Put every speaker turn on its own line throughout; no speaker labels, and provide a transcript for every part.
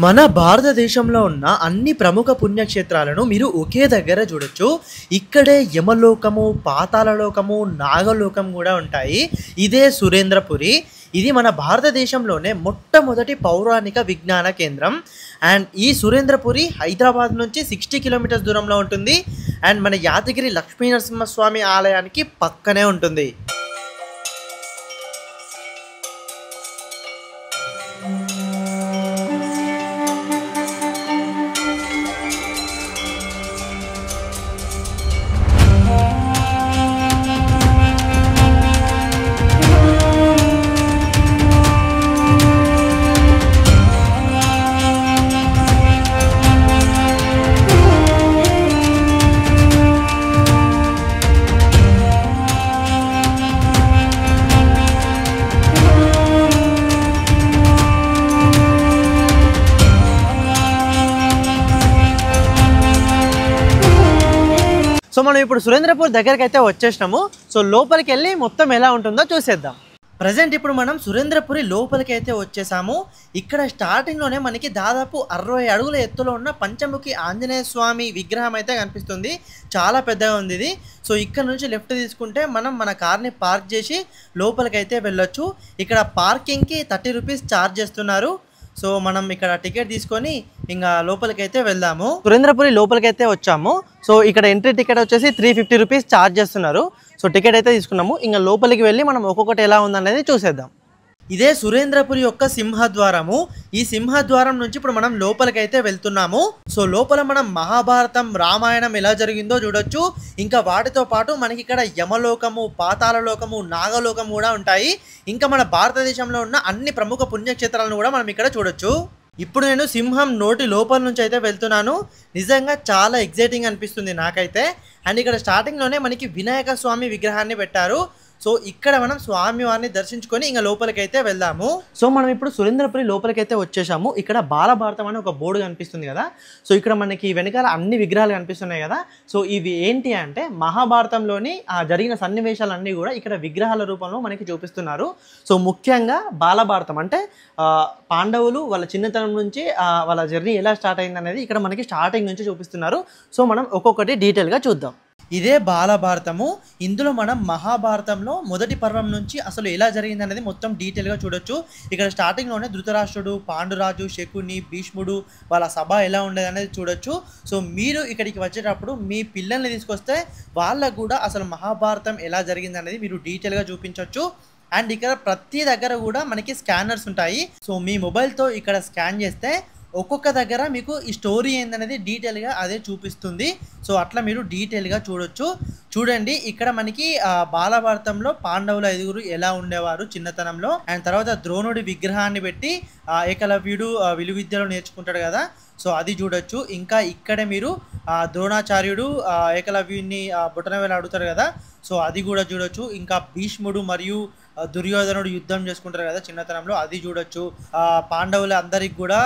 మన భారతదేశంలో ఉన్న అన్ని ప్రముఖ పుణ్యక్షేత్రాలను మీరు ఒకే దగ్గర చూడొచ్చు. ఇక్కడే యమలోకము, పాతాళలోకము, నాగలోకం కూడా ఉంటాయి. ఇదే సురేంద్రపురి. ఇది మన భారతదేశంలోనే మొట్టమొదటి పౌరాణిక విజ్ఞాన కేంద్రం. అండ్ ఈ సురేంద్రపురి హైదరాబాద్ నుంచి 60 కిలోమీటర్స్ దూరంలో ఉంటుంది. అండ్ మన యాదగిరి లక్ష్మీ నరసింహస్వామి ఆలయానికి పక్కనే ఉంటుంది. సో మనం ఇప్పుడు సురేంద్రపూర్ దగ్గరికి అయితే వచ్చేసినాము. సో లోపలికి వెళ్ళి మొత్తం ఎలా ఉంటుందో చూసేద్దాం. ప్రజెంట్ ఇప్పుడు మనం సురేంద్రపురి లోపలికి అయితే వచ్చేసాము. ఇక్కడ స్టార్టింగ్లోనే మనకి దాదాపు 60 అడుగుల ఎత్తులో ఉన్న పంచముఖి ఆంజనేయ స్వామి విగ్రహం అయితే కనిపిస్తుంది. చాలా పెద్దగా ఉంది ఇది. సో ఇక్కడ నుంచి లెఫ్ట్ తీసుకుంటే మనం మన కార్ని పార్క్ చేసి లోపలికి అయితే వెళ్ళొచ్చు. ఇక్కడ పార్కింగ్కి 30 రూపీస్ ఛార్జ్ చేస్తున్నారు. సో మనం ఇక్కడ టికెట్ తీసుకొని ఇంకా లోపలికి అయితే వెళ్దాము. సురేంద్రపురి లోపలికి అయితే వచ్చాము. సో ఇక్కడ ఎంట్రీ టికెట్ వచ్చేసి 350 రూపీస్ ఛార్జ్ చేస్తున్నారు. సో టికెట్ అయితే తీసుకున్నాము. ఇంకా లోపలికి వెళ్ళి మనం ఒక్కొక్కటి ఎలా ఉందనేది చూసేద్దాం. ఇదే సురేంద్రపురి యొక్క సింహద్వారము. ఈ సింహద్వారం నుంచి ఇప్పుడు మనం లోపలికి అయితే వెళ్తున్నాము. సో లోపల మనం మహాభారతం, రామాయణం ఎలా జరిగిందో చూడొచ్చు. ఇంకా వాటితో పాటు మనకి ఇక్కడ యమలోకము, పాతాళలోకము, నాగలోకము కూడా ఉంటాయి. ఇంకా మన భారతదేశంలో ఉన్న అన్ని ప్రముఖ పుణ్యక్షేత్రాలను కూడా మనం ఇక్కడ చూడొచ్చు. ఇప్పుడు నేను సింహం నోటి లోపల నుంచి అయితే వెళ్తున్నాను. నిజంగా చాలా ఎగ్జైటింగ్ అనిపిస్తుంది నాకైతే. అండ్ ఇక్కడ స్టార్టింగ్లోనే మనకి వినాయక స్వామి విగ్రహాన్ని పెట్టారు. సో ఇక్కడ మనం స్వామి వారిని దర్శించుకొని ఇంకా లోపలికి అయితే వెళ్దాము. సో మనం ఇప్పుడు సురేంద్రపురి లోపలికి అయితే వచ్చేసాము. ఇక్కడ బాలభారతం అని ఒక బోర్డు కనిపిస్తుంది కదా. సో ఇక్కడ మనకి వెనకాల అన్ని విగ్రహాలు కనిపిస్తున్నాయి కదా. సో ఇవి ఏంటి అంటే మహాభారతంలోని జరిగిన సన్నివేశాలన్నీ కూడా ఇక్కడ విగ్రహాల రూపంలో మనకి చూపిస్తున్నారు. సో ముఖ్యంగా బాలభారతం అంటే పాండవులు వాళ్ళ చిన్నతనం నుంచి వాళ్ళ జర్నీ ఎలా స్టార్ట్ అయింది అనేది ఇక్కడ మనకి స్టార్టింగ్ నుంచి చూపిస్తున్నారు. సో మనం ఒక్కొక్కటి డీటెయిల్గా చూద్దాం. ఇదే బాలభారతము. ఇందులో మనం మహాభారతంలో మొదటి పర్వం నుంచి అసలు ఎలా జరిగింది అనేది మొత్తం డీటెయిల్గా చూడొచ్చు. ఇక్కడ స్టార్టింగ్లోనే ధృతరాష్ట్రుడు, పాండురాజు, శకుని, భీష్ముడు వాళ్ళ సభ ఎలా ఉండేది అనేది చూడొచ్చు. సో మీరు ఇక్కడికి వచ్చేటప్పుడు మీ పిల్లల్ని తీసుకొస్తే వాళ్ళకు కూడా అసలు మహాభారతం ఎలా జరిగింది అనేది మీరు డీటెయిల్గా చూపించవచ్చు. అండ్ ఇక్కడ ప్రతి దగ్గర కూడా మనకి స్కానర్స్ ఉంటాయి. సో మీ మొబైల్తో ఇక్కడ స్కాన్ చేస్తే ఒక్కొక్క దగ్గర మీకు ఈ స్టోరీ ఏందనేది డీటెయిల్గా అదే చూపిస్తుంది. సో అట్లా మీరు డీటెయిల్గా చూడొచ్చు. చూడండి ఇక్కడ మనకి బాలభారతంలో పాండవుల 5గురు ఎలా ఉండేవారు చిన్నతనంలో. అండ్ తర్వాత ద్రోణుడి విగ్రహాన్ని పెట్టి ఏకలవ్యుడు విలువిద్యలో నేర్చుకుంటాడు కదా. సో అది చూడొచ్చు. ఇంకా ఇక్కడ మీరు ద్రోణాచార్యుడు ఏకలవ్యుడిని బొటనవేలు అడుగుతారు కదా. సో అది కూడా చూడొచ్చు. ఇంకా భీష్ముడు మరియు దుర్యోధనుడు యుద్ధం చేసుకుంటారు కదా చిన్నతనంలో, అది చూడొచ్చు. పాండవులు అందరికి కూడా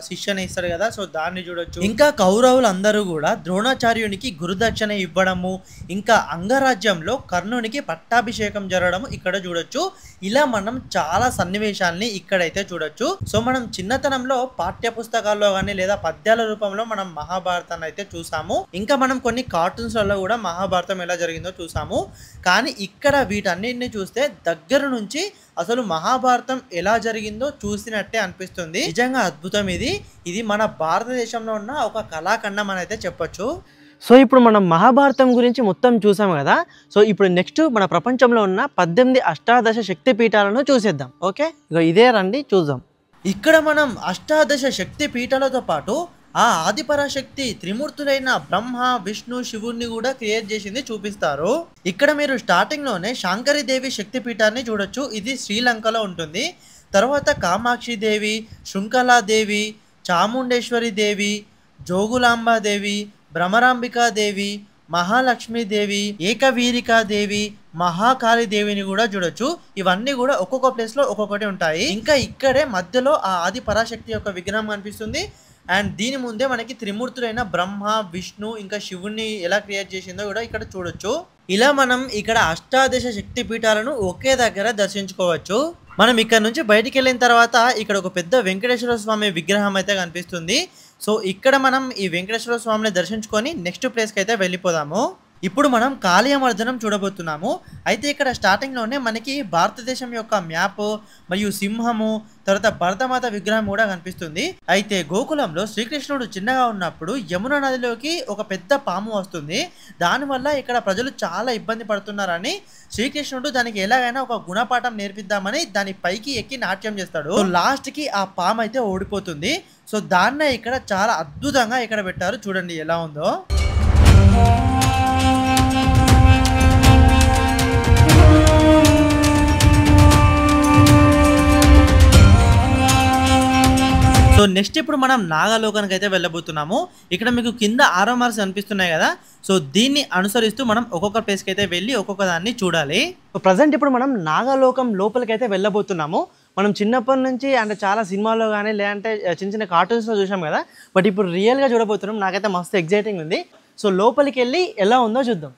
శిష్యని ఇస్తారు కదా. సో దాన్ని చూడొచ్చు. ఇంకా కౌరవులు అందరూ కూడా ద్రోణాచార్యునికి గురుదక్షిణ ఇవ్వడము, ఇంకా అంగరాజ్యంలో కర్ణునికి పట్టాభిషేకం జరగడము ఇక్కడ చూడొచ్చు. ఇలా మనం చాలా సన్నివేశాల్ని ఇక్కడైతే చూడొచ్చు. సో మనం చిన్నతనంలో పాఠ్య పుస్తకాల్లో కానీ లేదా పద్యాల రూపంలో మనం మహాభారతాన్ని అయితే చూసాము. ఇంకా మనం కొన్ని కార్టూన్స్లలో కూడా మహాభారతం ఎలా జరిగిందో చూసాము. కానీ ఇక్కడ వీటన్నిటిని చూస్తే దగ్గర నుంచి అసలు మహాభారతం ఎలా జరిగిందో చూసినట్టే అనిపిస్తుంది. నిజంగా అద్భుతం ఇది. ఇది మన భారతదేశంలో ఉన్న ఒక కళాఖండం అని అయితే చెప్పొచ్చు. సో ఇప్పుడు మనం మహాభారతం గురించి మొత్తం చూసాం కదా. సో ఇప్పుడు నెక్స్ట్ మన ప్రపంచంలో ఉన్న 18 అష్టాదశ శక్తి పీఠాలను చూసేద్దాం. ఓకే, ఇదే రండి చూద్దాం. ఇక్కడ మనం అష్టాదశ శక్తి పీఠాలతో పాటు ఆ ఆదిపరాశక్తి త్రిమూర్తులైన బ్రహ్మ, విష్ణు, శివుణ్ణి కూడా క్రియేట్ చేసింది చూపిస్తారు. ఇక్కడ మీరు స్టార్టింగ్లోనే శాంకరీదేవి శక్తిపీఠాన్ని చూడొచ్చు. ఇది శ్రీలంకలో ఉంటుంది. తర్వాత కామాక్షి దేవి, శృంఖలాదేవి, చాముండేశ్వరి దేవి, జోగులాంబాదేవి, భ్రమరాంబికాదేవి, మహాలక్ష్మీదేవి, ఏకవీరికాదేవి, మహాకాళీదేవిని కూడా చూడొచ్చు. ఇవన్నీ కూడా ఒక్కొక్క ప్లేస్లో ఒక్కొక్కటి ఉంటాయి. ఇంకా ఇక్కడే మధ్యలో ఆ ఆది పరాశక్తి యొక్క విగ్రహం కనిపిస్తుంది. అండ్ దీని ముందే మనకి త్రిమూర్తులైన బ్రహ్మ, విష్ణు ఇంకా శివుణ్ణి ఎలా క్రియేట్ చేసిందో కూడా ఇక్కడ చూడొచ్చు. ఇలా మనం ఇక్కడ అష్టాదశ శక్తి పీఠాలను ఒకే దగ్గర దర్శించుకోవచ్చు. మనం ఇక్కడ నుంచి బయటికి వెళ్ళిన తర్వాత ఇక్కడ ఒక పెద్ద వెంకటేశ్వర స్వామి విగ్రహం అయితే కనిపిస్తుంది. సో ఇక్కడ మనం ఈ వెంకటేశ్వర స్వామిని దర్శించుకొని నెక్స్ట్ ప్లేస్కి అయితే వెళ్ళిపోదాము. ఇప్పుడు మనం కాళీయమర్దనం చూడబోతున్నాము. అయితే ఇక్కడ స్టార్టింగ్లోనే మనకి భారతదేశం యొక్క మ్యాప్ మరియు సింహము తర్వాత భరతమాత విగ్రహం కూడా కనిపిస్తుంది. అయితే గోకులంలో శ్రీకృష్ణుడు చిన్నగా ఉన్నప్పుడు యమున నదిలోకి ఒక పెద్ద పాము వస్తుంది. దానివల్ల ఇక్కడ ప్రజలు చాలా ఇబ్బంది పడుతున్నారని శ్రీకృష్ణుడు దానికి ఎలాగైనా ఒక గుణపాఠం నేర్పిద్దామని దాని పైకి ఎక్కి నాట్యం చేస్తాడు. లాస్ట్ కి ఆ పాము అయితే ఓడిపోతుంది. సో దాన్నే ఇక్కడ చాలా అద్భుతంగా ఇక్కడ పెట్టారు. చూడండి ఎలా ఉందో. సో నెక్స్ట్ ఇప్పుడు మనం నాగలోకానికి అయితే వెళ్ళబోతున్నాము. ఇక్కడ మీకు కింద ఆరో మార్క్స్ కనిపిస్తున్నాయి కదా. సో దీన్ని అనుసరిస్తూ మనం ఒక్కొక్క ప్లేస్కి అయితే వెళ్ళి ఒక్కొక్క దాన్ని చూడాలి. సో ప్రజెంట్ ఇప్పుడు మనం నాగలోకం లోపలికి అయితే వెళ్ళబోతున్నాము. మనం చిన్నప్పటి నుంచి అంటే చాలా సినిమాల్లో కానీ లేదంటే చిన్న చిన్న కార్టూన్స్లో చూసాం కదా. బట్ ఇప్పుడు రియల్గా చూడబోతున్నాం. నాకైతే మస్తు ఎగ్జైటింగ్ ఉంది. సో లోపలికి వెళ్ళి ఎలా ఉందో చూద్దాం.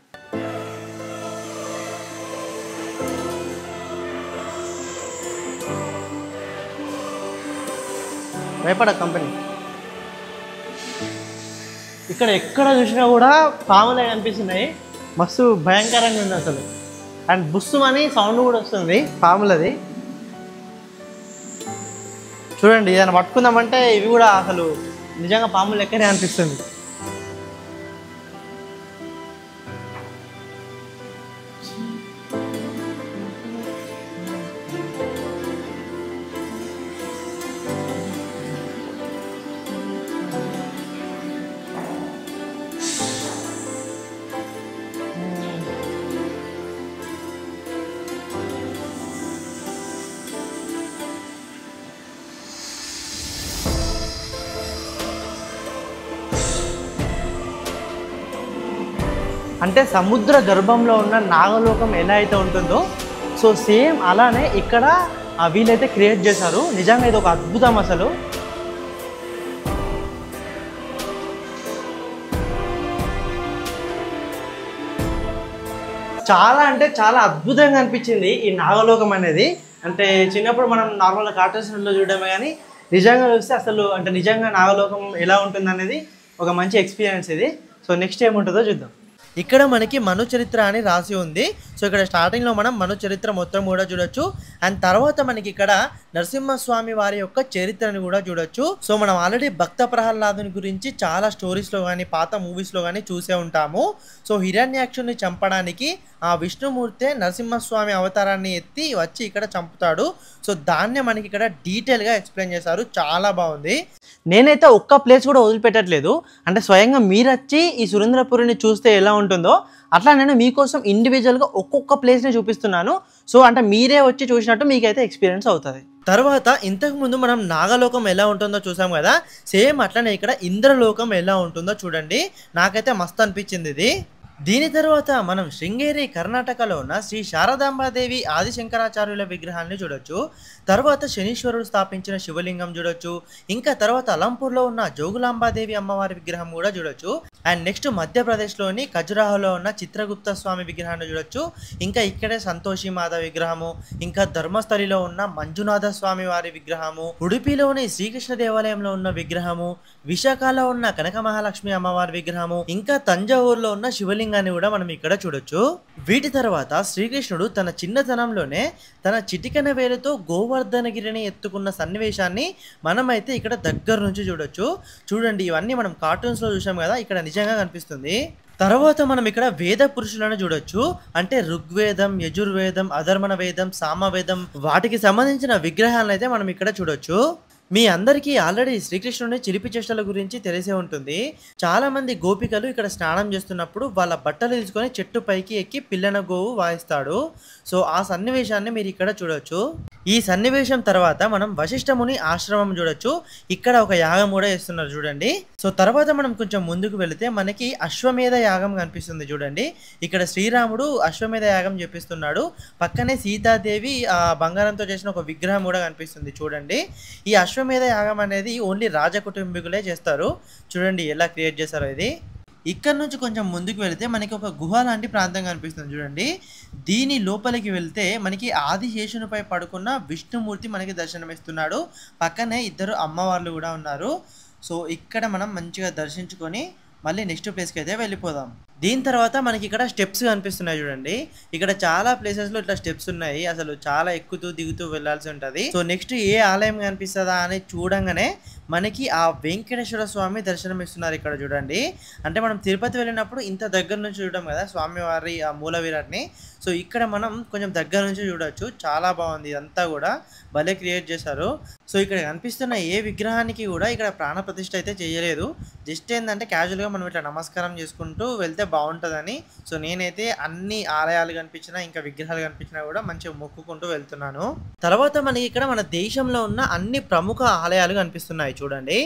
భయపడ కంపెనీ ఇక్కడ ఎక్కడ చూసినా కూడా పాములే కనిపిస్తున్నాయి. మస్తు భయంకరంగా ఉంది అసలు. అండ్ బుస్సుమని సౌండ్ కూడా వస్తుంది పాములది. చూడండి ఏదైనా పట్టుకుందామంటే ఇవి కూడా అసలు నిజంగా పాములు లెక్కనే అనిపిస్తుంది. అంటే సముద్ర గర్భంలో ఉన్న నాగలోకం ఎలా అయితే ఉంటుందో సో సేమ్ అలానే ఇక్కడ వీళ్ళైతే క్రియేట్ చేశారు. నిజంగా ఇది ఒక అద్భుతం అసలు. చాలా అంటే చాలా అద్భుతంగా అనిపించింది ఈ నాగలోకం అనేది. అంటే చిన్నప్పుడు మనం నార్మల్గా కార్టూన్స్లో చూడడమే కానీ నిజంగా చూస్తే అసలు అంటే నిజంగా నాగలోకం ఎలా ఉంటుంది అనేది ఒక మంచి ఎక్స్పీరియన్స్ ఇది. సో నెక్స్ట్ ఏముంటుందో చూద్దాం. ఇక్కడ మనకి మను చరిత్ర అని రాసి ఉంది. సో ఇక్కడ స్టార్టింగ్లో మనం మను చరిత్ర మొత్తం కూడా చూడొచ్చు. అండ్ తర్వాత మనకి ఇక్కడ నరసింహస్వామి వారి యొక్క చరిత్రని కూడా చూడొచ్చు. సో మనం ఆల్రెడీ భక్త ప్రహ్లాదుని గురించి చాలా స్టోరీస్లో కానీ పాత మూవీస్లో కానీ చూసే ఉంటాము. సో హిరణ్యాక్షుని చంపడానికి ఆ విష్ణుమూర్తే నరసింహస్వామి అవతారాన్ని ఎత్తి వచ్చి ఇక్కడ చంపుతాడు. సో దాన్నే మనకి ఇక్కడ డీటెయిల్గా ఎక్స్ప్లెయిన్ చేశారు. చాలా బాగుంది. నేనైతే ఒక్క ప్లేస్ కూడా వదిలిపెట్టట్లేదు. అంటే స్వయంగా మీరు వచ్చి ఈ సురేంద్రపురిని చూస్తే ఎలా ఉంటుందో అట్లా నేను మీకోసం ఇండివిజువల్గా ఒక్కొక్క ప్లేస్ని చూపిస్తున్నాను. సో అంటే మీరే వచ్చి చూసినట్టు మీకైతే ఎక్స్పీరియన్స్ అవుతుంది. తర్వాత ఇంతకుముందు మనం నాగలోకం ఎలా ఉంటుందో చూసాం కదా. సేమ్ అట్లనే ఇక్కడ ఇంద్రలోకం ఎలా ఉంటుందో చూడండి. నాకైతే మస్తు అనిపించింది ఇది. దీని తర్వాత మనం శృంగేరి కర్ణాటకలో ఉన్న శ్రీ శారదాంబాదేవి ఆదిశంకరాచార్యుల విగ్రహాన్ని చూడొచ్చు. తర్వాత శనీశ్వరుడు స్థాపించిన శివలింగం చూడొచ్చు. ఇంకా తర్వాత అలంపూర్లో ఉన్న జోగులాంబాదేవి అమ్మవారి విగ్రహం కూడా చూడొచ్చు. అండ్ నెక్స్ట్ మధ్యప్రదేశ్లోని ఖజురాహోలో ఉన్న చిత్రగుప్త స్వామి విగ్రహాన్ని చూడొచ్చు. ఇంకా ఇక్కడే సంతోషి మాత విగ్రహము, ఇంకా ధర్మస్థలిలో ఉన్న మంజునాథ స్వామి వారి విగ్రహము, ఉడుపిలోని శ్రీకృష్ణ దేవాలయంలో ఉన్న విగ్రహము, విశాఖలో ఉన్న కనక మహాలక్ష్మి అమ్మవారి విగ్రహము, ఇంకా తంజావూరులో ఉన్న శివలింగాన్ని కూడా మనం ఇక్కడ చూడొచ్చు. వీటి తర్వాత శ్రీకృష్ణుడు తన చిన్నతనంలోనే తన చిటికెన వేలుతో గోవర్ధనగిరిని ఎత్తుకున్న సన్నివేశాన్ని మనమైతే ఇక్కడ దగ్గర నుంచి చూడొచ్చు. చూడండి ఇవన్నీ మనం కార్టూన్స్ లో చూసాం కదా, ఇక్కడ నిజంగా కనిపిస్తుంది. తర్వాత మనం ఇక్కడ వేద పురుషులను చూడొచ్చు. అంటే ఋగ్వేదం, యజుర్వేదం, అధర్మణ వేదం, సామవేదం వాటికి సంబంధించిన విగ్రహాలను అయితే మనం ఇక్కడ చూడొచ్చు. మీ అందరికీ ఆల్రెడీ శ్రీకృష్ణుని చిలిపి చేష్టల గురించి తెలిసే ఉంటుంది. చాలా మంది గోపికలు ఇక్కడ స్నానం చేస్తున్నప్పుడు వాళ్ళ బట్టలు తీసుకొని చెట్టు పైకి ఎక్కి పిల్లన గోవు వాయిస్తాడు. సో ఆ సన్నివేశాన్ని మీరు ఇక్కడ చూడొచ్చు. ఈ సన్నివేశం తర్వాత మనం వశిష్ఠముని ఆశ్రమం చూడొచ్చు. ఇక్కడ ఒక యాగం కూడా చేస్తున్నారు చూడండి. సో తర్వాత మనం కొంచెం ముందుకు వెళితే మనకి అశ్వమేధ యాగం కనిపిస్తుంది చూడండి. ఇక్కడ శ్రీరాముడు అశ్వమేధ యాగం చేపిస్తున్నాడు. పక్కనే సీతాదేవి ఆ బంగారంతో చేసిన ఒక విగ్రహం కూడా కనిపిస్తుంది చూడండి. ఈ అశ్వమేధ యాగం అనేది ఓన్లీ రాజ కుటుంబీకులే చేస్తారు. చూడండి ఎలా క్రియేట్ చేశారో ఇది. ఇక్కడ నుంచి కొంచెం ముందుకు వెళితే మనకి ఒక గుహ లాంటి ప్రాంతం కనిపిస్తుంది చూడండి. దీని లోపలికి వెళ్తే మనకి ఆదిశేషునిపై పడుకున్న విష్ణుమూర్తి మనకి దర్శనమిస్తున్నాడు. పక్కనే ఇద్దరు అమ్మవార్లు కూడా ఉన్నారు. సో ఇక్కడ మనం మంచిగా దర్శించుకొని మళ్ళీ నెక్స్ట్ ప్లేస్కి అయితే వెళ్ళిపోదాం. దీని తర్వాత మనకి ఇక్కడ స్టెప్స్ కనిపిస్తున్నాయి చూడండి. ఇక్కడ చాలా ప్లేసెస్లో ఇట్లా స్టెప్స్ ఉన్నాయి. అసలు చాలా ఎక్కుతూ దిగుతూ వెళ్ళాల్సి ఉంటుంది. సో నెక్స్ట్ ఏ ఆలయం కనిపిస్తుందా అని చూడంగానే మనకి ఆ వెంకటేశ్వర స్వామి దర్శనం ఇస్తున్నారు ఇక్కడ చూడండి. అంటే మనం తిరుపతి వెళ్ళినప్పుడు ఇంత దగ్గర నుంచి చూడడం కదా స్వామివారి ఆ మూల విరాట్ని. సో ఇక్కడ మనం కొంచెం దగ్గర నుంచి చూడొచ్చు. చాలా బాగుంది. ఇదంతా కూడా భలే క్రియేట్ చేశారు. సో ఇక్కడ కనిపిస్తున్న ఏ విగ్రహానికి కూడా ఇక్కడ ప్రాణ ప్రతిష్ఠ అయితే చేయలేదు. జస్ట్ ఏంటంటే క్యాజువల్గా మనం ఇట్లా నమస్కారం చేసుకుంటూ వెళ్తే బాగుంటుందని. సో నేనైతే అన్ని ఆలయాలు కనిపించినా ఇంకా విగ్రహాలు కనిపించినా కూడా మంచిగా మొక్కుకుంటూ వెళ్తున్నాను. తర్వాత మనకి ఇక్కడ మన దేశంలో ఉన్న అన్ని ప్రముఖ ఆలయాలు కనిపిస్తున్నాయి చూడండి.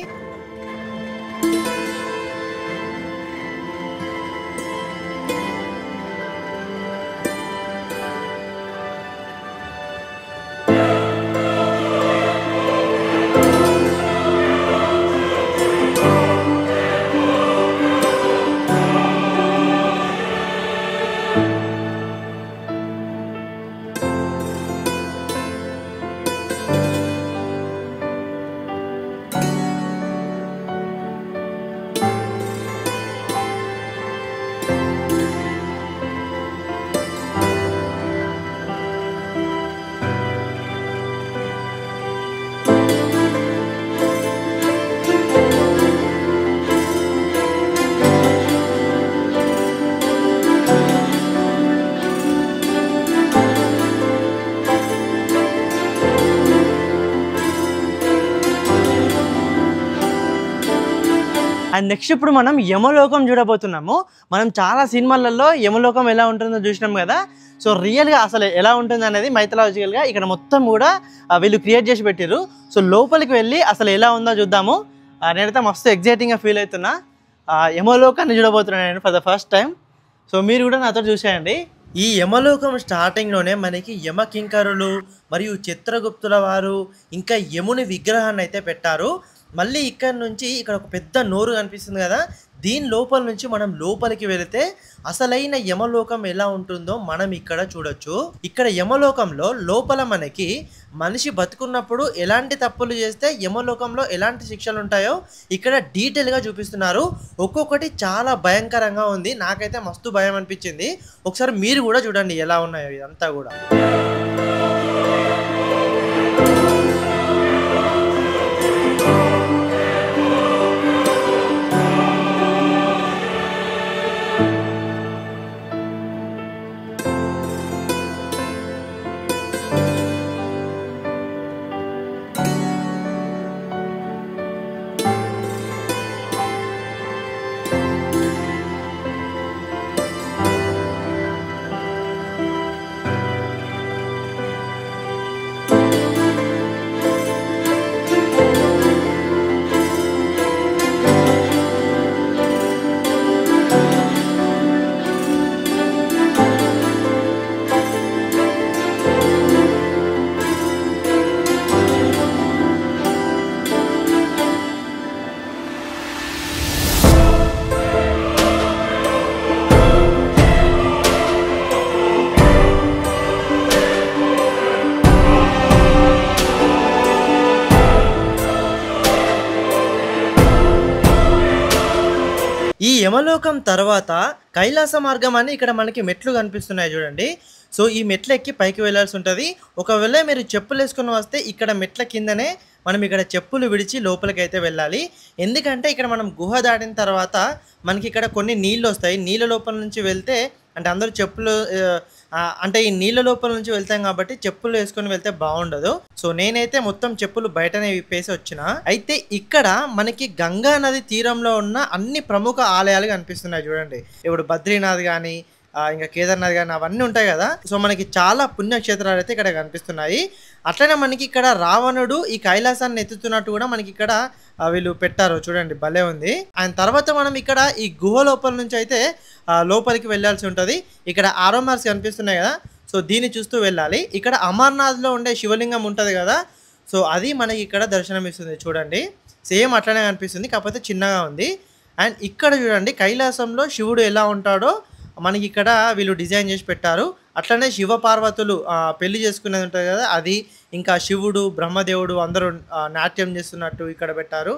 అండ్ నెక్స్ట్ ఇప్పుడు మనం యమలోకం చూడబోతున్నాము. మనం చాలా సినిమాలలో యమలోకం ఎలా ఉంటుందో చూసినాం కదా. సో రియల్గా అసలు ఎలా ఉంటుంది అనేది మైథలాజికల్గా ఇక్కడ మొత్తం కూడా వీళ్ళు క్రియేట్ చేసి పెట్టారు. సో లోపలికి వెళ్ళి అసలు ఎలా ఉందో చూద్దాము. నేనైతే మస్తు ఎగ్జైటింగ్గా ఫీల్ అవుతున్నా. యమలోకాన్ని చూడబోతున్నాను నేను for the first time. So మీరు కూడా నాతో చూసేయండి. ఈ యమలోకం స్టార్టింగ్లోనే మనకి యమకింకరులు మరియు చిత్రగుప్తుల వారు ఇంకా యముని విగ్రహాన్ని అయితే పెట్టారు. మళ్ళీ ఇక్కడ నుంచి ఇక్కడ ఒక పెద్ద నోరు కనిపిస్తుంది కదా. దీని లోపల నుంచి మనం లోపలికి వెళితే అసలైన యమలోకం ఎలా ఉంటుందో మనం ఇక్కడ చూడొచ్చు. ఇక్కడ యమలోకంలో లోపల మనకి మనిషి బతుకున్నప్పుడు ఎలాంటి తప్పులు చేస్తే యమలోకంలో ఎలాంటి శిక్షలు ఉంటాయో ఇక్కడ డీటెయిల్గా చూపిస్తున్నారు. ఒక్కొక్కటి చాలా భయంకరంగా ఉంది. నాకైతే మస్తు భయం అనిపించింది. ఒకసారి మీరు కూడా చూడండి ఎలా ఉన్నాయో ఇదంతా కూడా. ఈ యమలోకం తర్వాత కైలాస మార్గం అని ఇక్కడ మనకి మెట్లు కనిపిస్తున్నాయి చూడండి. సో ఈ మెట్లు ఎక్కి పైకి వెళ్ళాల్సి ఉంటుంది. ఒకవేళ మీరు చెప్పులు వేసుకుని వస్తే ఇక్కడ మెట్ల కిందనే మనం ఇక్కడ చెప్పులు విడిచి లోపలికి అయితే వెళ్ళాలి. ఎందుకంటే ఇక్కడ మనం గుహ దాటిన తర్వాత మనకి ఇక్కడ కొన్ని నీళ్ళు వస్తాయి. నీళ్ళ లోపల నుంచి వెళ్తే అంటే అందరూ చెప్పులు అంటే ఈ నీళ్ళ లోపల నుంచి వెళ్తాం కాబట్టి చెప్పులు వేసుకొని వెళ్తే బాగుండదు. సో నేనైతే మొత్తం చెప్పులు బయటనే విప్పేసి వచ్చిన. అయితే ఇక్కడ మనకి గంగా నది తీరంలో ఉన్న అన్ని ప్రముఖ ఆలయాలు కనిపిస్తున్నాయి చూడండి. ఇప్పుడు బద్రీనాథ్ కానీ ఇంకా కేదార్నాథ్ కానీ అవన్నీ ఉంటాయి కదా. సో మనకి చాలా పుణ్యక్షేత్రాలు అయితే ఇక్కడ కనిపిస్తున్నాయి. అట్లనే మనకి ఇక్కడ రావణుడు ఈ కైలాసాన్ని ఎత్తుతున్నట్టు కూడా మనకి ఇక్కడ వీళ్ళు పెట్టారు చూడండి, భలే ఉంది. ఆయన తర్వాత మనం ఇక్కడ ఈ గుహ లోపల నుంచి అయితే లోపలికి వెళ్ళాల్సి ఉంటుంది. ఇక్కడ ఆరో మార్క్స్ కనిపిస్తున్నాయి కదా, సో దీన్ని చూస్తూ వెళ్ళాలి. ఇక్కడ అమర్నాథ్లో ఉండే శివలింగం ఉంటుంది కదా, సో అది మనకి ఇక్కడ దర్శనం ఇస్తుంది చూడండి. సేమ్ అట్లనే కనిపిస్తుంది, కాకపోతే చిన్నగా ఉంది. అండ్ ఇక్కడ చూడండి కైలాసంలో శివుడు ఎలా ఉంటాడో మనకి ఇక్కడ వీళ్ళు డిజైన్ చేసి పెట్టారు. అట్లనే శివ పార్వతులు పెళ్లి చేసుకునేది ఉంటుంది కదా అది, ఇంకా శివుడు బ్రహ్మదేవుడు అందరూ నాట్యం చేస్తున్నట్టు ఇక్కడ పెట్టారు.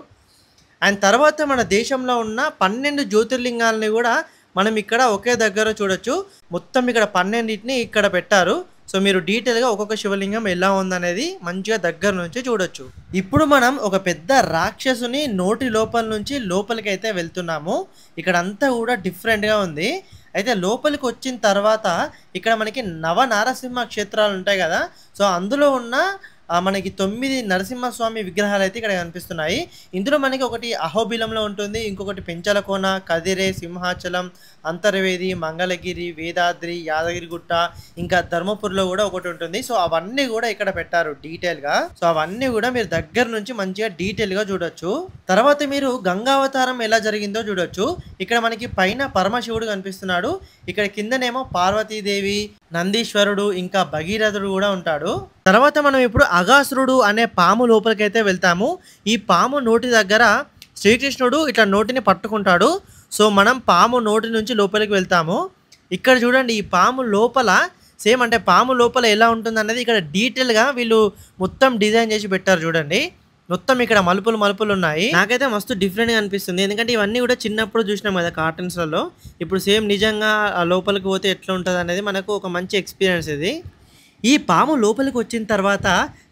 అండ్ తర్వాత మన దేశంలో ఉన్న 12 జ్యోతిర్లింగాలని కూడా మనం ఇక్కడ ఒకే దగ్గర చూడొచ్చు. మొత్తం ఇక్కడ 12ని ఇక్కడ పెట్టారు. సో మీరు డీటెయిల్గా ఒక్కొక్క శివలింగం ఎలా ఉందనేది మంచిగా దగ్గర నుంచి చూడొచ్చు. ఇప్పుడు మనం ఒక పెద్ద రాక్షసుని నోటి లోపల నుంచి లోపలికి అయితే వెళ్తున్నాము. ఇక్కడ అంతా కూడా డిఫరెంట్గా ఉంది. అయితే లోపలికి వచ్చిన తర్వాత ఇక్కడ మనకి నవనారసింహ క్షేత్రాలు ఉంటాయి కదా, సో అందులో ఉన్న మనకి 9 నరసింహస్వామి విగ్రహాలు అయితే ఇక్కడ కనిపిస్తున్నాయి. ఇందులో మనకి ఒకటి అహోబిలంలో ఉంటుంది, ఇంకొకటి పెంచలకోన, కదిరే, సింహాచలం, అంతర్వేది, మంగళగిరి, వేదాద్రి, యాదగిరిగుట్ట, ఇంకా ధర్మపురిలో కూడా ఒకటి ఉంటుంది. సో అవన్నీ కూడా ఇక్కడ పెట్టారు డీటెయిల్గా. సో అవన్నీ కూడా మీరు దగ్గర నుంచి మంచిగా డీటెయిల్గా చూడొచ్చు. తర్వాత మీరు గంగావతారం ఎలా జరిగిందో చూడొచ్చు. ఇక్కడ మనకి పైన పరమశివుడు కనిపిస్తున్నాడు, ఇక్కడ కిందనేమో పార్వతీదేవి, నందీశ్వరుడు, ఇంకా భగీరథుడు కూడా ఉంటాడు. తర్వాత మనం ఇప్పుడు అగాసురుడు అనే పాము లోపలికి అయితే వెళ్తాము. ఈ పాము నోటి దగ్గర శ్రీకృష్ణుడు ఇట్లా నోటిని పట్టుకుంటాడు. సో మనం పాము నోటి నుంచి లోపలికి వెళ్తాము. ఇక్కడ చూడండి ఈ పాము లోపల సేమ్ అంటే పాము లోపల ఎలా ఉంటుంది అనేది ఇక్కడ డీటెయిల్గా వీళ్ళు మొత్తం డిజైన్ చేసి పెట్టారు. చూడండి మొత్తం ఇక్కడ మలుపులు ఉన్నాయి. నాకైతే మస్తు డిఫరెంట్గా అనిపిస్తుంది, ఎందుకంటే ఇవన్నీ కూడా చిన్నప్పుడు చూసినాం కదా కార్టూన్స్లలో. ఇప్పుడు సేమ్ నిజంగా లోపలికి పోతే ఎట్లా ఉంటుంది అనేది మనకు ఒక మంచి ఎక్స్పీరియన్స్ ఇది. ఈ పాము లోపలికి వచ్చిన తర్వాత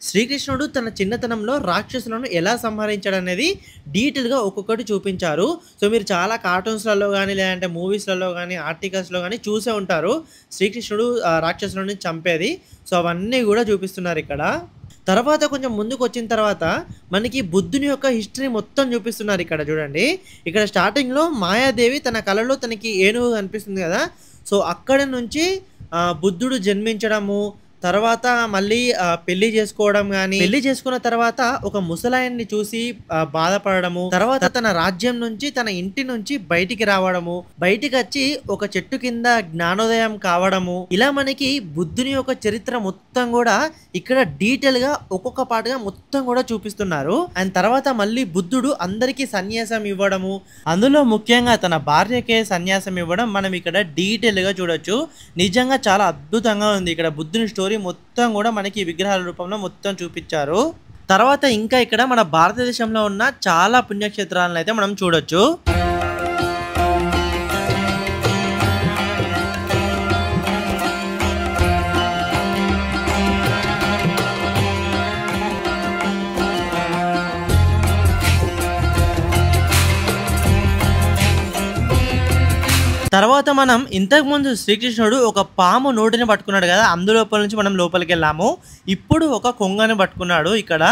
శ్రీకృష్ణుడు తన చిన్నతనంలో రాక్షసులను ఎలా సంహరించాడు అనేది డీటెయిల్గా ఒక్కొక్కటి చూపించారు. సో మీరు చాలా కార్టూన్స్లలో కానీ లేదంటే మూవీస్లలో కానీ ఆర్టికల్స్లో కానీ చూసే ఉంటారు శ్రీకృష్ణుడు రాక్షసులను చంపేది. సో అవన్నీ కూడా చూపిస్తున్నారు ఇక్కడ. తర్వాత కొంచెం ముందుకు వచ్చిన తర్వాత మనకి బుద్ధుని యొక్క హిస్టరీ మొత్తం చూపిస్తున్నారు. ఇక్కడ చూడండి, ఇక్కడ స్టార్టింగ్లో మాయాదేవి తన కళలో తనకి ఏనుగు కనిపిస్తుంది కదా, సో అక్కడ నుంచి బుద్ధుడు జన్మించడము, తర్వాత మళ్ళీ పెళ్లి చేసుకోవడం కానీ, పెళ్లి చేసుకున్న తర్వాత ఒక ముసలాయన్ని చూసి బాధపడము, తర్వాత తన రాజ్యం నుంచి తన ఇంటి నుంచి బయటికి రావడము, బయటికి వచ్చి ఒక చెట్టు కింద జ్ఞానోదయం కావడము, ఇలా మనకి బుద్ధుని యొక్క చరిత్ర మొత్తం కూడా ఇక్కడ డీటెయిల్ గా ఒక్కొక్క పాటుగా మొత్తం కూడా చూపిస్తున్నారు. అండ్ తర్వాత మళ్ళీ బుద్ధుడు అందరికీ సన్యాసం ఇవ్వడము, అందులో ముఖ్యంగా తన భార్యకే సన్యాసం ఇవ్వడం మనం ఇక్కడ డీటెయిల్ గా చూడొచ్చు. నిజంగా చాలా అద్భుతంగా ఉంది. ఇక్కడ బుద్ధుని స్టోరీ మొత్తం కూడా మనకి విగ్రహాల రూపంలో మొత్తం చూపించారు. తర్వాత ఇంకా ఇక్కడ మన భారతదేశంలో ఉన్న చాలా పుణ్యక్షేత్రాలను అయితే మనం చూడొచ్చు. తర్వాత మనం ఇంతకుముందు శ్రీకృష్ణుడు ఒక పాము నోటిని పట్టుకున్నాడు కదా, అందులోపల నుంచి మనం లోపలికి వెళ్ళాము. ఇప్పుడు ఒక కొంగని పట్టుకున్నాడు ఇక్కడ.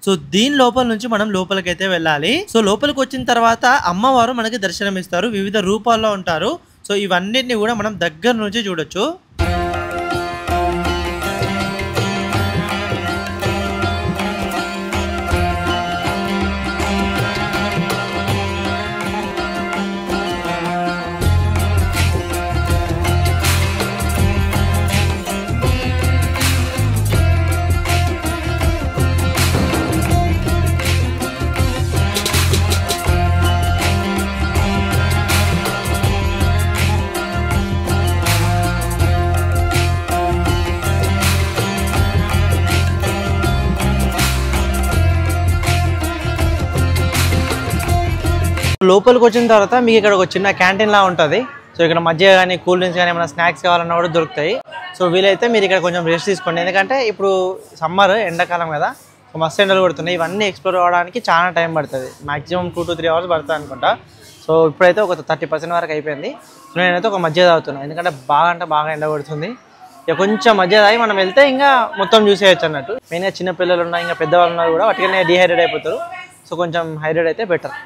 సో దీని లోపల నుంచి మనం లోపలికైతే వెళ్ళాలి. సో లోపలికి వచ్చిన తర్వాత అమ్మవారు మనకి దర్శనం ఇస్తారు, వివిధ రూపాల్లో ఉంటారు. సో ఇవన్నిటిని కూడా మనం దగ్గర నుంచి చూడొచ్చు. లోపలికి వచ్చిన తర్వాత మీకు ఇక్కడ ఒక చిన్న క్యాంటీన్ లా ఉంటుంది. సో ఇక్కడ మధ్య కానీ కూల్ డ్రింక్స్ కానీ ఏమైనా స్నాక్స్ కావాలన్నా కూడా దొరుకుతాయి. సో వీలైతే మీరు ఇక్కడ కొంచెం రెస్ట్ తీసుకోండి, ఎందుకంటే ఇప్పుడు సమ్మర్ ఎండాకాలం కదా, సో మస్తు ఎండలు పడుతున్నాయి. ఇవన్నీ ఎక్స్ప్లోర్ అవ్వడానికి చాలా టైం పడుతుంది, మాక్సిమం 2 to 3 hours పడుతుంది అనుకుంటా. సో ఇప్పుడైతే ఒక 30% వరకు అయిపోయింది. సో నేనైతే ఒక మధ్య తాగుతున్నాను, ఎందుకంటే బాగా అంటే బాగా ఎండ పడుతుంది. ఇక కొంచెం మధ్య తాగి మనం వెళ్తే ఇంకా మొత్తం చూసేయచ్చు అన్నట్టు. మెయిన్గా చిన్న పిల్లలు ఉన్నా ఇంకా పెద్దవాళ్ళు ఉన్నారు కూడా వాటికనే డిహైడ్రేట్ అయిపోతారు. సో కొంచెం హైడ్రేట్ అయితే బెటర్.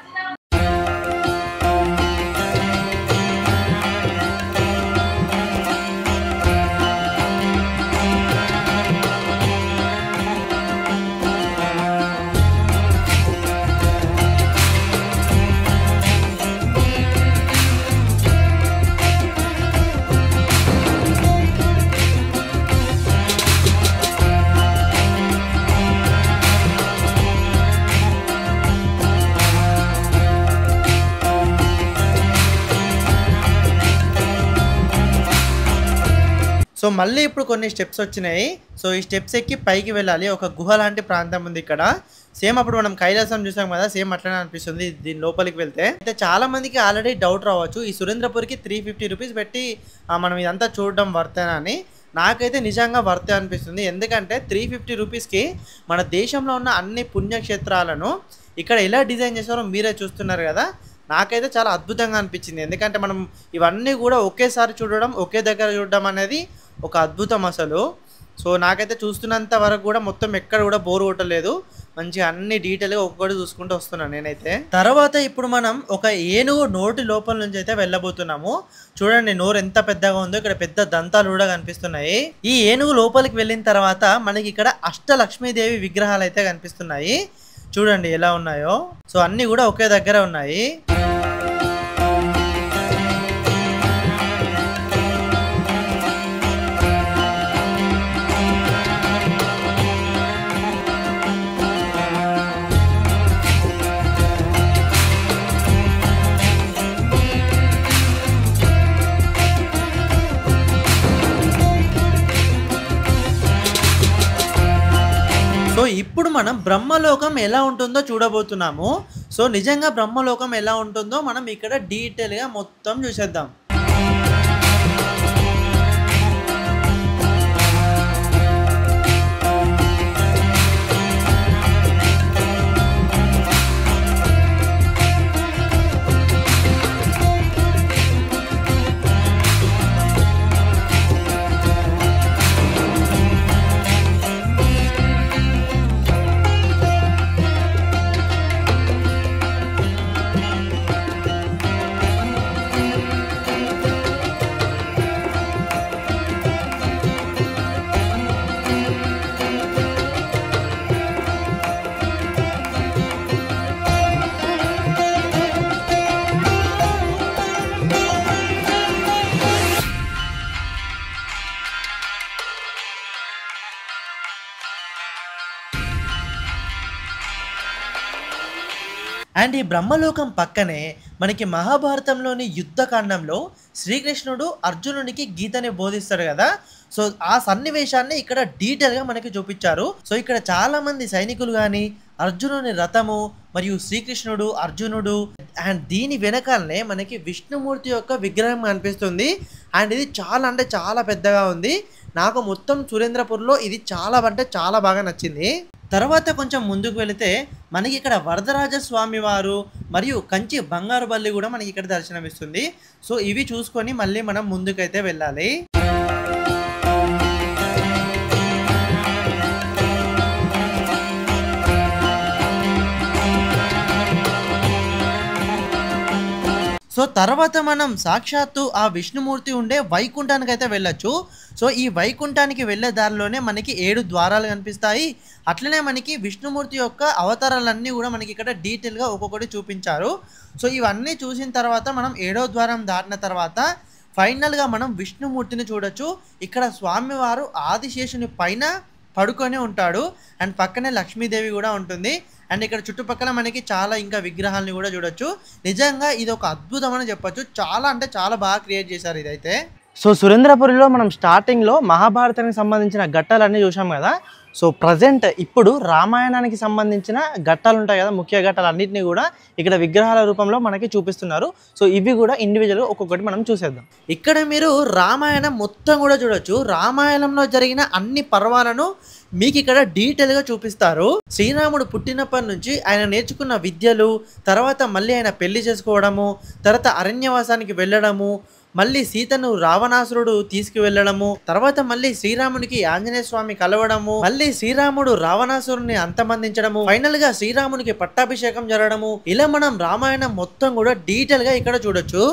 సో మళ్ళీ ఇప్పుడు కొన్ని స్టెప్స్ వచ్చినాయి. సో ఈ స్టెప్స్ ఎక్కి పైకి వెళ్ళాలి. ఒక గుహ లాంటి ప్రాంతం ఉంది ఇక్కడ. సేమ్ అప్పుడు మనం కైలాసం చూసాం కదా, సేమ్ అట్లనే అనిపిస్తుంది దీని లోపలికి వెళ్తే. అయితే చాలా మందికి ఆల్రెడీ డౌట్ రావచ్చు, ఈ సురేంద్రపూర్కి 350 రూపీస్ పెట్టి మనం ఇదంతా చూడడం వర్తేనా అని. నాకైతే నిజంగా వర్తే అనిపిస్తుంది. ఎందుకంటే 350 రూపీస్కి మన దేశంలో ఉన్న అన్ని పుణ్యక్షేత్రాలను ఇక్కడ ఎలా డిజైన్ చేస్తారో మీరే చూస్తున్నారు కదా. నాకైతే చాలా అద్భుతంగా అనిపించింది. ఎందుకంటే మనం ఇవన్నీ కూడా ఒకేసారి చూడడం, ఒకే దగ్గర చూడడం అనేది ఒక అద్భుతం అసలు. సో నాకైతే చూస్తున్నంత వరకు కూడా మొత్తం ఎక్కడ కూడా బోర్ కొట్టలేదు. మంచిగా అన్ని డీటెయిల్గా ఒక్కొక్కటి చూసుకుంటూ వస్తున్నాను నేనైతే. తర్వాత ఇప్పుడు మనం ఒక ఏనుగు నోటి లోపల నుంచి అయితే వెళ్ళబోతున్నాము. చూడండి నోరు ఎంత పెద్దగా ఉందో, ఇక్కడ పెద్ద దంతాలు కూడా కనిపిస్తున్నాయి. ఈ ఏనుగు లోపలికి వెళ్ళిన తర్వాత మనకి ఇక్కడ అష్టలక్ష్మీదేవి విగ్రహాలు అయితే కనిపిస్తున్నాయి. చూడండి ఎలా ఉన్నాయో. సో అన్నీ కూడా ఒకే దగ్గర ఉన్నాయి. సో ఇప్పుడు మనం బ్రహ్మలోకం ఎలా ఉంటుందో చూడబోతున్నాము. సో నిజంగా బ్రహ్మలోకం ఎలా ఉంటుందో మనం ఇక్కడ డీటెయిల్గా మొత్తం చూసేద్దాం. అండ్ ఈ బ్రహ్మలోకం పక్కనే మనకి మహాభారతంలోని యుద్ధకాండంలో శ్రీకృష్ణుడు అర్జునునికి గీతని బోధిస్తాడు కదా. సో ఆ సన్నివేశాన్ని ఇక్కడ డీటెయిల్గా మనకి చూపించారు. సో ఇక్కడ చాలా మంది సైనికులు కానీ, అర్జునుని రథము మరియు శ్రీకృష్ణుడు, అర్జునుడు, అండ్ దీని వెనకాలనే మనకి విష్ణుమూర్తి యొక్క విగ్రహం కనిపిస్తుంది. అండ్ ఇది చాలా అంటే చాలా పెద్దగా ఉంది. నాకు మొత్తం సురేంద్రపూర్లో ఇది చాలా అంటే చాలా బాగా నచ్చింది. తర్వాత కొంచెం ముందుకు వెళితే మనకి ఇక్కడ వరదరాజ స్వామి వారు మరియు కంచి బంగారు బల్లి కూడా మనకి ఇక్కడ దర్శనమిస్తుంది. సో ఇవి చూసుకొని మళ్ళీ మనం ముందుకైతే వెళ్ళాలి. సో తర్వాత మనం సాక్షాత్తు ఆ విష్ణుమూర్తి ఉండే వైకుంఠానికి అయితే వెళ్ళొచ్చు. సో ఈ వైకుంఠానికి వెళ్ళే దారిలోనే మనకి 7 ద్వారాలు కనిపిస్తాయి. అట్లనే మనకి విష్ణుమూర్తి యొక్క అవతారాలన్నీ కూడా మనకి ఇక్కడ డీటెయిల్గా ఒక్కొక్కటి చూపించారు. సో ఇవన్నీ చూసిన తర్వాత మనం 7వ ద్వారం దాటిన తర్వాత ఫైనల్గా మనం విష్ణుమూర్తిని చూడొచ్చు. ఇక్కడ స్వామివారు ఆదిశేషుని పైన పడుకొని ఉంటాడు. అండ్ పక్కనే లక్ష్మీదేవి కూడా ఉంటుంది. అండ్ ఇక్కడ చుట్టుపక్కల మనకి చాలా ఇంకా విగ్రహాలని కూడా చూడొచ్చు. నిజంగా ఇది ఒక అద్భుతం అని చెప్పొచ్చు. చాలా అంటే చాలా బాగా క్రియేట్ చేశారు ఇదైతే. సో సురేంద్రపురిలో మనం స్టార్టింగ్లో మహాభారతానికి సంబంధించిన ఘట్టాలన్నీ చూసాం కదా. సో ప్రజెంట్ ఇప్పుడు రామాయణానికి సంబంధించిన ఘట్టాలు ఉంటాయి కదా, ముఖ్య ఘట్టాలు అన్నింటినీ కూడా ఇక్కడ విగ్రహాల రూపంలో మనకి చూపిస్తున్నారు. సో ఇవి కూడా ఇండివిజువల్గా ఒక్కొక్కటి మనం చూసేద్దాం. ఇక్కడ మీరు రామాయణం మొత్తం కూడా చూడొచ్చు. రామాయణంలో జరిగిన అన్ని పర్వాలను మీకు ఇక్కడ డీటెయిల్గా చూపిస్తారు. శ్రీరాముడు పుట్టినప్పటి నుంచి ఆయన నేర్చుకున్న విద్యలు, తర్వాత మళ్ళీ ఆయన పెళ్లి చేసుకోవడము, తర్వాత అరణ్యవాసానికి వెళ్ళడము, మళ్ళీ సీతను రావణాసురుడు తీసుకువెళ్ళడము, తర్వాత మళ్ళీ శ్రీరామునికి ఆంజనేయ స్వామి కలవడము, మళ్ళీ శ్రీరాముడు రావణాసురుని అంతమందించడము, ఫైనల్ గా శ్రీరామునికి పట్టాభిషేకం జరగడము, ఇలా మనం రామాయణం మొత్తం కూడా డీటెయిల్ గా ఇక్కడ చూడొచ్చు.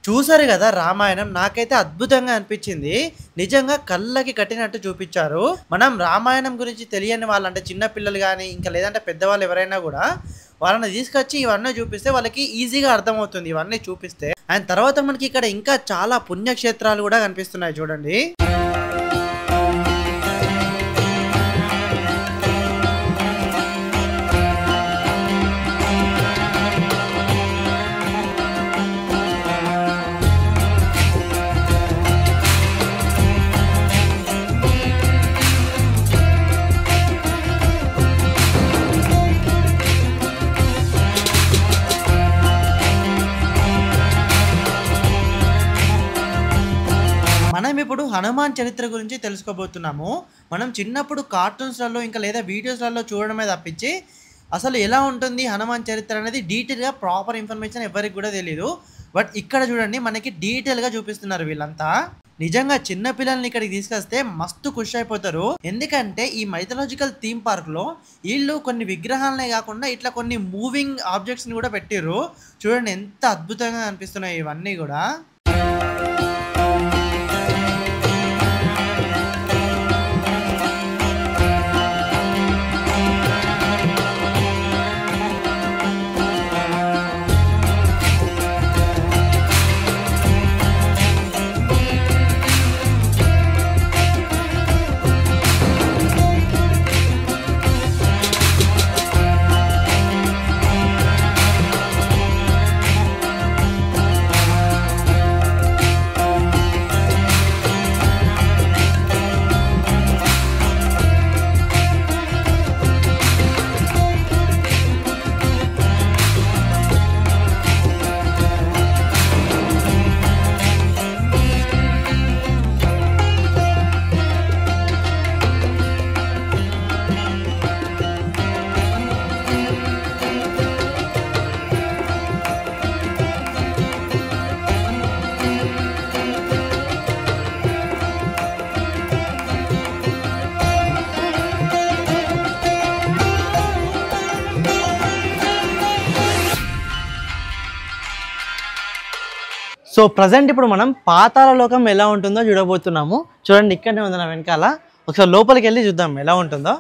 చూసారు కదా రామాయణం, నాకైతే అద్భుతంగా అనిపించింది. నిజంగా కళ్ళకి కట్టినట్టు చూపించారు. మనం రామాయణం గురించి తెలియని వాళ్ళంటే చిన్న పిల్లలు కానీ ఇంకా లేదంటే పెద్దవాళ్ళు ఎవరైనా కూడా వాళ్ళని తీసుకొచ్చి ఇవన్నీ చూపిస్తే వాళ్ళకి ఈజీగా అర్థమవుతుంది ఇవన్నీ చూపిస్తే. అండ్ తర్వాత మనకి ఇక్కడ ఇంకా చాలా పుణ్యక్షేత్రాలు కూడా కనిపిస్తున్నాయి చూడండి. మనం ఇప్పుడు హనుమాన్ చరిత్ర గురించి తెలుసుకోబోతున్నాము. మనం చిన్నప్పుడు కార్టూన్స్లలో ఇంకా లేదా వీడియోస్లలో చూడడమే తప్పించి అసలు ఎలా ఉంటుంది హనుమాన్ చరిత్ర అనేది డీటెయిల్గా ప్రాపర్ ఇన్ఫర్మేషన్ ఎవరికి కూడా తెలియదు. బట్ ఇక్కడ చూడండి మనకి డీటెయిల్గా చూపిస్తున్నారు వీళ్ళంతా. నిజంగా చిన్న పిల్లల్ని ఇక్కడికి తీసుకొస్తే మస్తు ఖుషి అయిపోతారు. ఎందుకంటే ఈ మైథలాజికల్ థీమ్ పార్క్లో వీళ్ళు కొన్ని విగ్రహాలనే కాకుండా ఇట్లా కొన్ని మూవింగ్ ఆబ్జెక్ట్స్ని కూడా పెట్టిర్రు. చూడండి ఎంత అద్భుతంగా అనిపిస్తున్నాయి ఇవన్నీ కూడా. సో ప్రజెంట్ ఇప్పుడు మనం పాతాళ లోకం ఎలా ఉంటుందో చూడబోతున్నాము. చూడండి ఇక్కడనే ఉంది నా వెనకాల. ఒకసారి లోపలికి వెళ్ళి చూద్దాం ఎలా ఉంటుందో.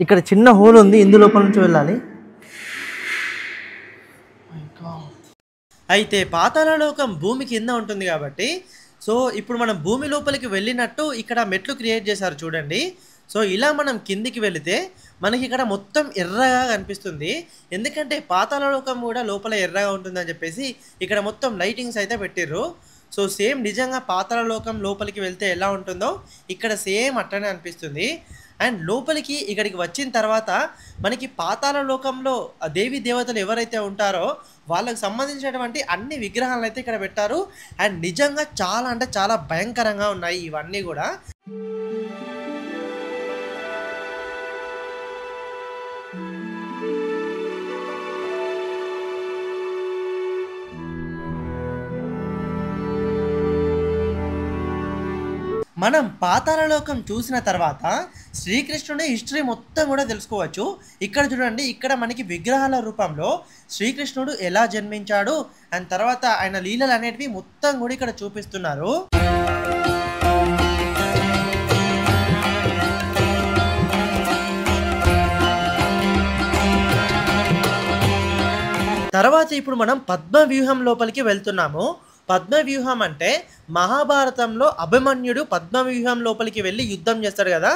ఇక్కడ చిన్న హోల్ ఉంది, ఇందు లోపల నుంచి వెళ్ళాలి. అయితే పాతాళ లోకం భూమి కింద ఉంటుంది కాబట్టి సో ఇప్పుడు మనం భూమి లోపలికి వెళ్ళినట్టు ఇక్కడ మెట్లు క్రియేట్ చేశారు చూడండి. సో ఇలా మనం కిందికి వెళితే మనకి ఇక్కడ మొత్తం ఎర్రగా కనిపిస్తుంది. ఎందుకంటే పాతాళ లోకం కూడా లోపల ఎర్రగా ఉంటుందని చెప్పేసి ఇక్కడ మొత్తం లైటింగ్స్ అయితే పెట్టిర్రు. సో సేమ్ నిజంగా పాతాళ లోకం లోపలికి వెళ్తే ఎలా ఉంటుందో ఇక్కడ సేమ్ అట్లనే అనిపిస్తుంది. అండ్ లోపలికి ఇక్కడికి వచ్చిన తర్వాత మనకి పాతాళ లోకంలో దేవీ దేవతలు ఎవరైతే ఉంటారో వాళ్ళకి సంబంధించినటువంటి అన్ని విగ్రహాలను అయితే ఇక్కడ పెట్టారు. అండ్ నిజంగా చాలా అంటే చాలా భయంకరంగా ఉన్నాయి ఇవన్నీ కూడా. మనం పాతాళ లోకం చూసిన తర్వాత శ్రీకృష్ణుడి హిస్టరీ మొత్తం కూడా తెలుసుకోవచ్చు. ఇక్కడ చూడండి ఇక్కడ మనకి విగ్రహాల రూపంలో శ్రీకృష్ణుడు ఎలా జన్మించాడు అండ్ తర్వాత ఆయన లీలలు అనేటివి మొత్తం కూడా ఇక్కడ చూపిస్తున్నారు. తర్వాత ఇప్పుడు మనం పద్మవ్యూహం లోపలికి వెళ్తున్నాము. పద్మవ్యూహం అంటే మహాభారతంలో అభిమన్యుడు పద్మవ్యూహం లోపలికి వెళ్ళి యుద్ధం చేస్తాడు కదా.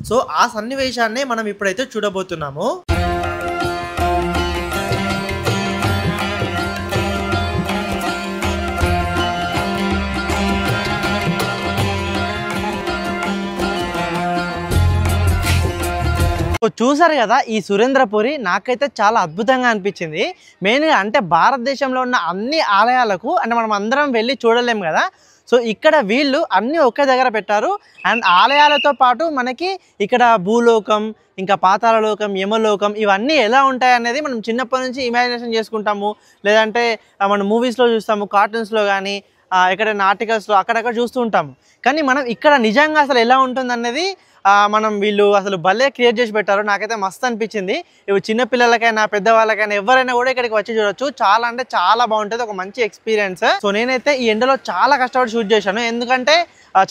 సో ఆ సన్నివేశాన్నే మనం ఇప్పుడైతే చూడబోతున్నాము. చూసారు కదా ఈ సురేంద్రపురి నాకైతే చాలా అద్భుతంగా అనిపించింది. మెయిన్గా అంటే భారతదేశంలో ఉన్న అన్ని ఆలయాలకు అంటే మనం అందరం వెళ్ళి చూడలేము కదా. సో ఇక్కడ వీళ్ళు అన్నీ ఒకే దగ్గర పెట్టారు. అండ్ ఆలయాలతో పాటు మనకి ఇక్కడ భూలోకం ఇంకా పాతాళ లోకం యమలోకం ఇవన్నీ ఎలా ఉంటాయి అనేది మనం చిన్నప్పటి నుంచి ఇమాజినేషన్ చేసుకుంటాము. లేదంటే మన మూవీస్లో చూస్తాము, కార్టూన్స్లో కానీ ఎక్కడైనా ఆర్టికల్స్లో అక్కడక్కడ చూస్తూ ఉంటాము. కానీ మనం ఇక్కడ నిజంగా అసలు ఎలా ఉంటుంది అనేది మనం వీళ్ళు అసలు భలే క్రియేట్ చేసి పెట్టారు. నాకైతే మస్తు అనిపించింది. ఇవి చిన్నపిల్లలకైనా పెద్దవాళ్ళకైనా ఎవరైనా కూడా ఇక్కడికి వచ్చి చూడొచ్చు. చాలా అంటే చాలా బాగుంటుంది, ఒక మంచి ఎక్స్పీరియన్స్. సో నేనైతే ఈ ఎండలో చాలా కష్టపడి షూట్ చేశాను, ఎందుకంటే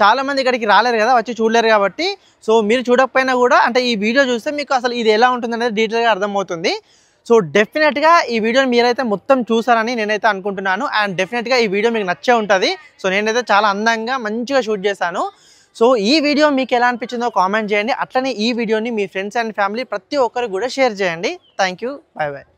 చాలా మంది ఇక్కడికి రాలేరు కదా, వచ్చి చూడలేరు కాబట్టి. సో మీరు చూడకపోయినా కూడా అంటే ఈ వీడియో చూస్తే మీకు అసలు ఇది ఎలా ఉంటుంది అనేది డీటెయిల్గా అర్థమవుతుంది. సో డెఫినెట్గా ఈ వీడియోని మీరైతే మొత్తం చూసారని నేనైతే అనుకుంటున్నాను. అండ్ డెఫినెట్గా ఈ వీడియో మీకు నచ్చే ఉంటుంది. సో నేనైతే చాలా అందంగా మంచిగా షూట్ చేశాను. సో ఈ వీడియో మీకు ఎలా అనిపించిందో కామెంట్ చేయండి. అట్లనే ఈ వీడియోని మీ ఫ్రెండ్స్ అండ్ ఫ్యామిలీ ప్రతి ఒక్కరికి కూడా షేర్ చేయండి. Thank you, bye bye.